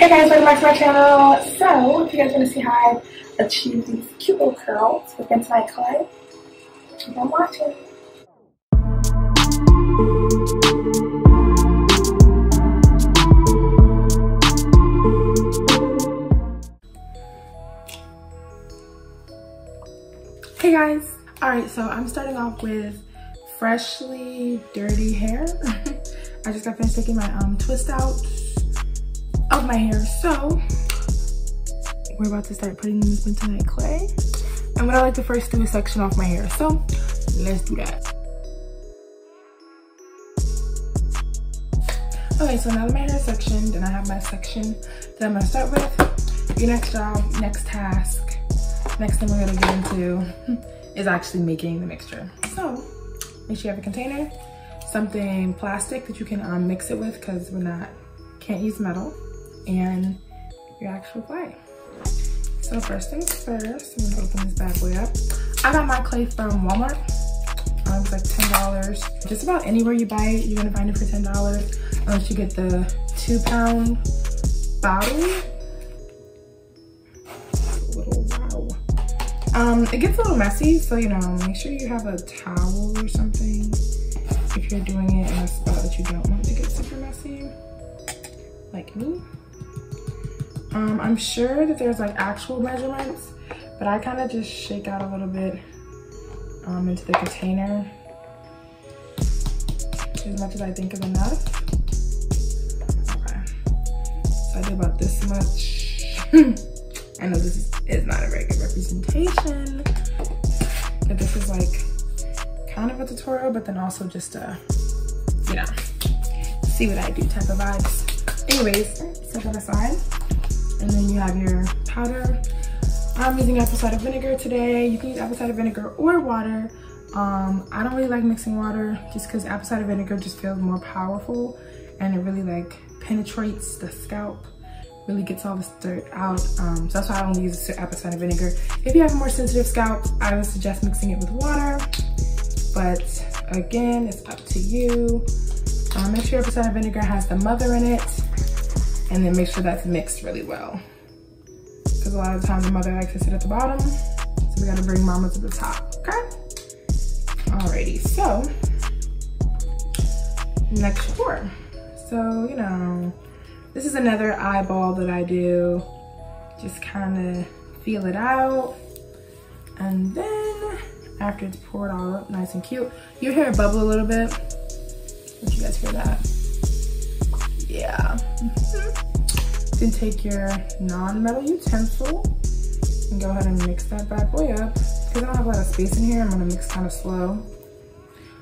Hey guys, welcome back to my channel. So, if you guys want to see how I achieve these cute little curls with Bentonite clay, keep on watching. Hey guys. Alright, so I'm starting off with freshly dirty hair. I just got finished taking my twist out of my hair, so we're about to start putting in this Bentonite clay. And what I like to first do is section off my hair, so let's do that. Okay, so now that my hair is sectioned and I have my section that I'm gonna start with, your next job, next task, next thing we're gonna get into is actually making the mixture. So make sure you have a container, something plastic that you can mix it with, because can't use metal, and your actual clay. So first things first, I'm gonna open this bad boy up. I got my clay from Walmart. It was like $10. Just about anywhere you buy it, you're gonna find it for $10, unless you get the 2-pound bottle. Wow. It gets a little messy, so make sure you have a towel or something if you're doing it in a spot that you don't want to get super messy, like me. I'm sure that there's like actual measurements, but I kind of just shake out a little bit into the container as much as I think is enough. Okay, so I do about this much. I know this is not a very good representation, but this is like kind of a tutorial, but then also just a, see what I do type of vibes. Anyways, set that aside. And then you have your powder. I'm using apple cider vinegar today. You can use apple cider vinegar or water. I don't really like mixing water just because apple cider vinegar just feels more powerful and it really like penetrates the scalp, really gets all the dirt out. So that's why I only use apple cider vinegar. If you have a more sensitive scalp, I would suggest mixing it with water. But again, it's up to you. Make sure apple cider vinegar has the mother in it. And then make sure that's mixed really well. Because a lot of the time the mother likes to sit at the bottom. So we gotta bring mama to the top, okay? Alrighty, so next pour. So, this is another eyeball that I do. Just kind of feel it out. And then after it's poured all up nice and cute, you hear it bubble a little bit. Don't you guys hear that? Yeah. Then take your non-metal utensil and go ahead and mix that bad boy up. Because I don't have a lot of space in here, I'm gonna mix kind of slow.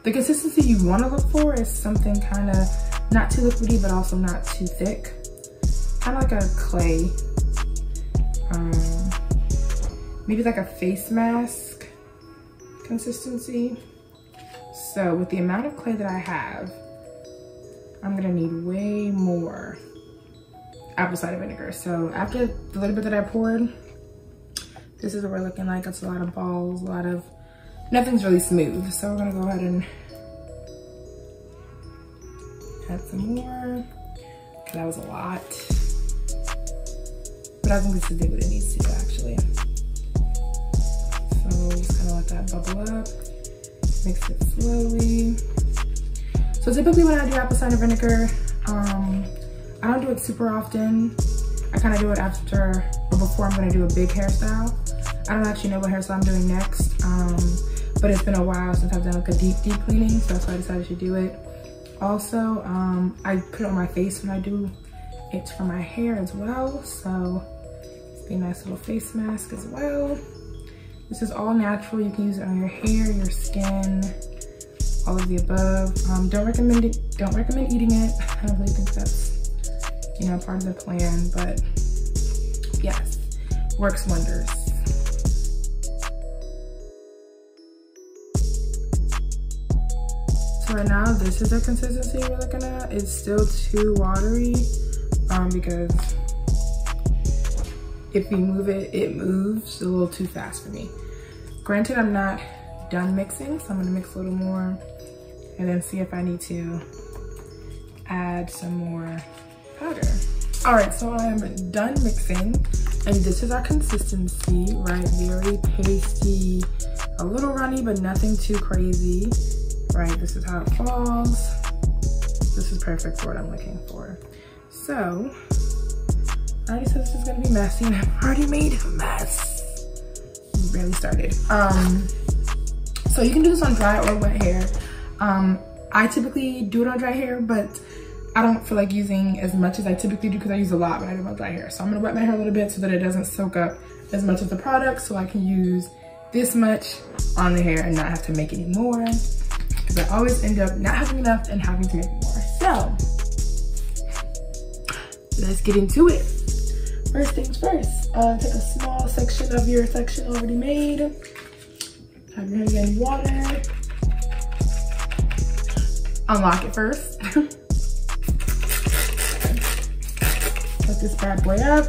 The consistency you want to look for is something kind of not too liquidy, but also not too thick. Kind of like a clay. Maybe like a face mask consistency. So with the amount of clay that I have, I'm gonna need way more apple cider vinegar. So after the little bit that I poured, this is what we're looking like. It's a lot of balls, nothing's really smooth. So we're gonna go ahead and add some more. Okay, that was a lot. But I think this is big what it needs to actually. So just kind of let that bubble up. Mix it slowly. So typically when I do apple cider vinegar, I don't do it super often. I kind of do it after or before I'm gonna do a big hairstyle. I don't actually know what hairstyle I'm doing next, but it's been a while since I've done like a deep cleaning, so that's why I decided to do it. Also, I put it on my face when I do it for my hair as well, so it's be a nice little face mask as well. This is all natural. You can use it on your hair, your skin, all of the above. Don't recommend eating it. I don't really think that's part of the plan, but yes, works wonders. So right now, this is the consistency we're looking at. It's still too watery because if you move it, it moves a little too fast for me. Granted, I'm not done mixing, so I'm gonna mix a little more and then see if I need to add some more powder. All right, so I am done mixing, and this is our consistency, right? Very pasty, a little runny, but nothing too crazy, right? This is how it falls. This is perfect for what I'm looking for. So, I already said this is gonna be messy, and I've already made a mess. Barely started. So you can do this on dry or wet hair. I typically do it on dry hair, but I don't feel like using as much as I typically do because I use a lot when I do my dry hair. So I'm gonna wet my hair a little bit so that it doesn't soak up as much of the product, so I can use this much on the hair and not have to make any more, because I always end up not having enough and having to make more. So let's get into it. First things first, take a small section of your section already made. Have your hair in water. Unlock it first. Let this bad boy up.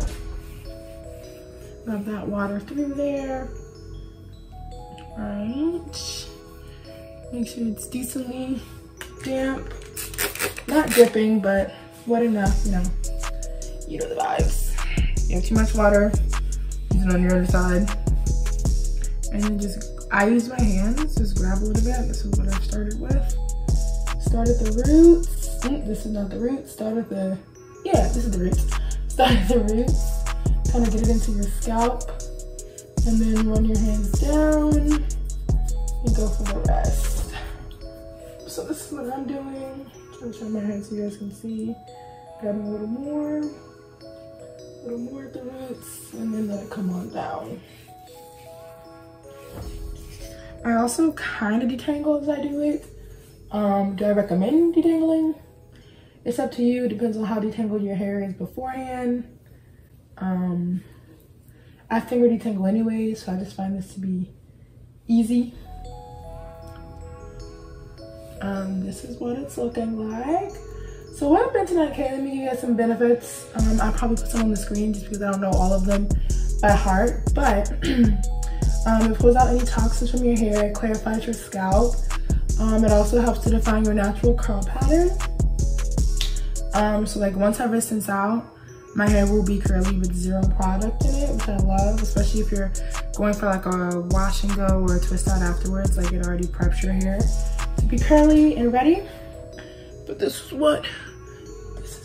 Rub that water through there. Alright. Make sure it's decently damp. Not dripping, but wet enough, you know. You know the vibes. You have too much water, use it on your other side. And then I use my hands, just grab a little bit. This is what I started with. Start at the roots. This is not the roots. Start at the, yeah, this is the roots. Start at the roots. Kind of get it into your scalp. And then run your hands down and go for the rest. So this is what I'm doing. I'm trying my hands so you guys can see. Grabbing a little more at the roots, and then let it come on down. I also kind of detangle as I do it. Do I recommend detangling? It's up to you. It depends on how detangled your hair is beforehand. I finger detangle anyway, so I just find this to be easy. This is what it's looking like. So what Bentonite can, let me give you guys some benefits. I'll probably put some on the screen just because I don't know all of them by heart, but it pulls out any toxins from your hair, it clarifies your scalp. It also helps to define your natural curl pattern. So like once I rinse out, my hair will be curly with zero product in it, which I love, especially if you're going for like a wash and go or a twist out afterwards, like it already preps your hair to be curly and ready. But this is what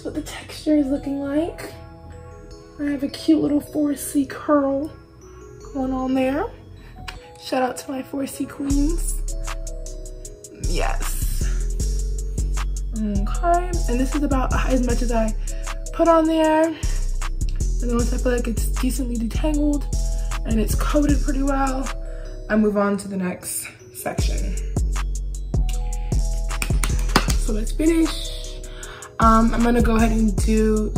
the texture is looking like. I have a cute little 4C curl going on there. Shout out to my 4C queens. Yes. Okay, and this is about as much as I put on there. And then once I feel like it's decently detangled and it's coated pretty well, I move on to the next section. So let's finish. I'm gonna go ahead and do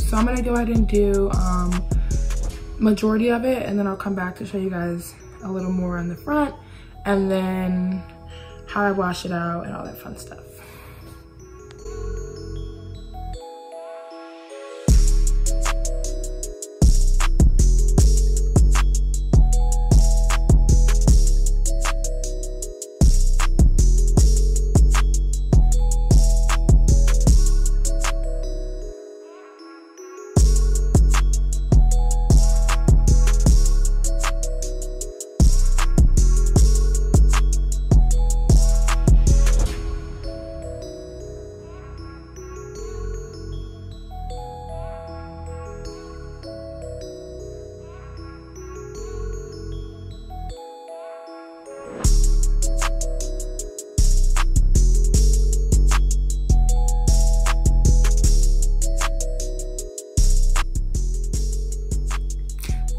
majority of it, and then I'll come back to show you guys a little more on the front, and then how I wash it out and all that fun stuff.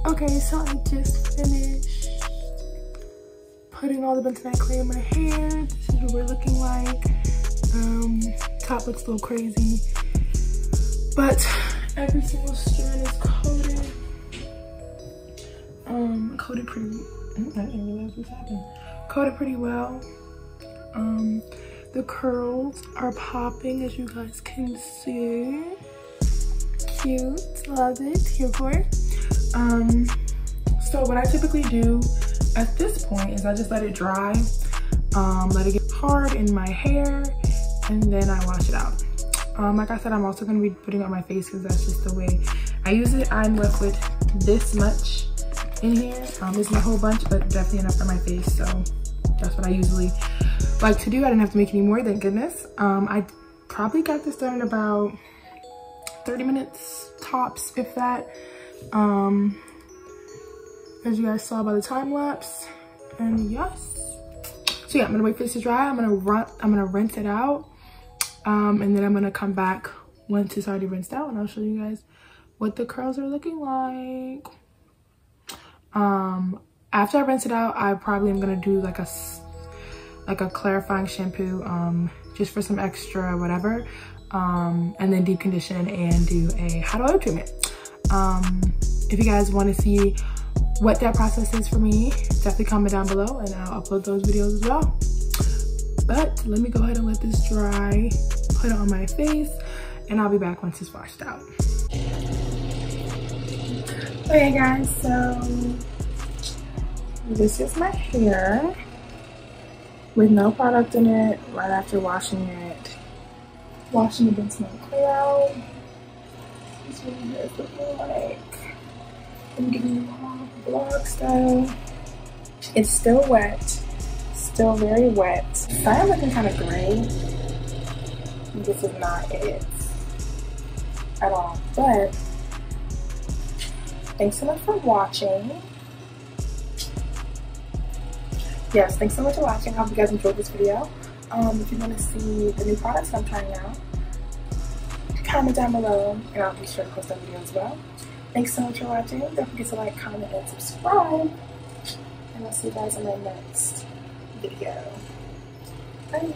Okay, so I just finished putting all the bentonite clay in my hair. This is what we're looking like. Top looks a little crazy, but every single strand is coated. Coated pretty, I didn't realize this happened. Coated pretty well. The curls are popping, as you guys can see. Cute, love it, here for it. So what I typically do at this point is I just let it dry, let it get hard in my hair, and then I wash it out. Like I said, I'm also going to be putting it on my face because that's just the way I use it. I'm left with this much in here. It's my whole bunch, but definitely enough for my face. So that's what I usually like to do. I didn't have to make any more, thank goodness. I probably got this done in about 30 minutes tops, if that. As you guys saw by the time lapse. And yes. So yeah, I'm gonna wait for this to dry. I'm gonna rinse it out. And then I'm gonna come back once it's already rinsed out, and I'll show you guys what the curls are looking like. After I rinse it out, I probably am gonna do like a clarifying shampoo, just for some extra whatever, and then deep condition and do a hot oil treatment. If you guys want to see what that process is for me, definitely comment down below and I'll upload those videos as well. But let me go ahead and let this dry, put it on my face, and I'll be back once it's washed out. Okay guys, so this is my hair with no product in it right after washing it. Washing the Bentonite clear out. This is what it is looking like. I'm giving you all the vlog style. It's still wet. Still very wet. Sorry, I'm looking kind of gray. This is not it at all. But thanks so much for watching. Yes, thanks so much for watching. I hope you guys enjoyed this video. If you want to see the new products I'm trying out, comment down below and I'll be sure to post that video as well. Thanks so much for watching. Don't forget to like, comment, and subscribe. And I'll see you guys in my next video. Bye.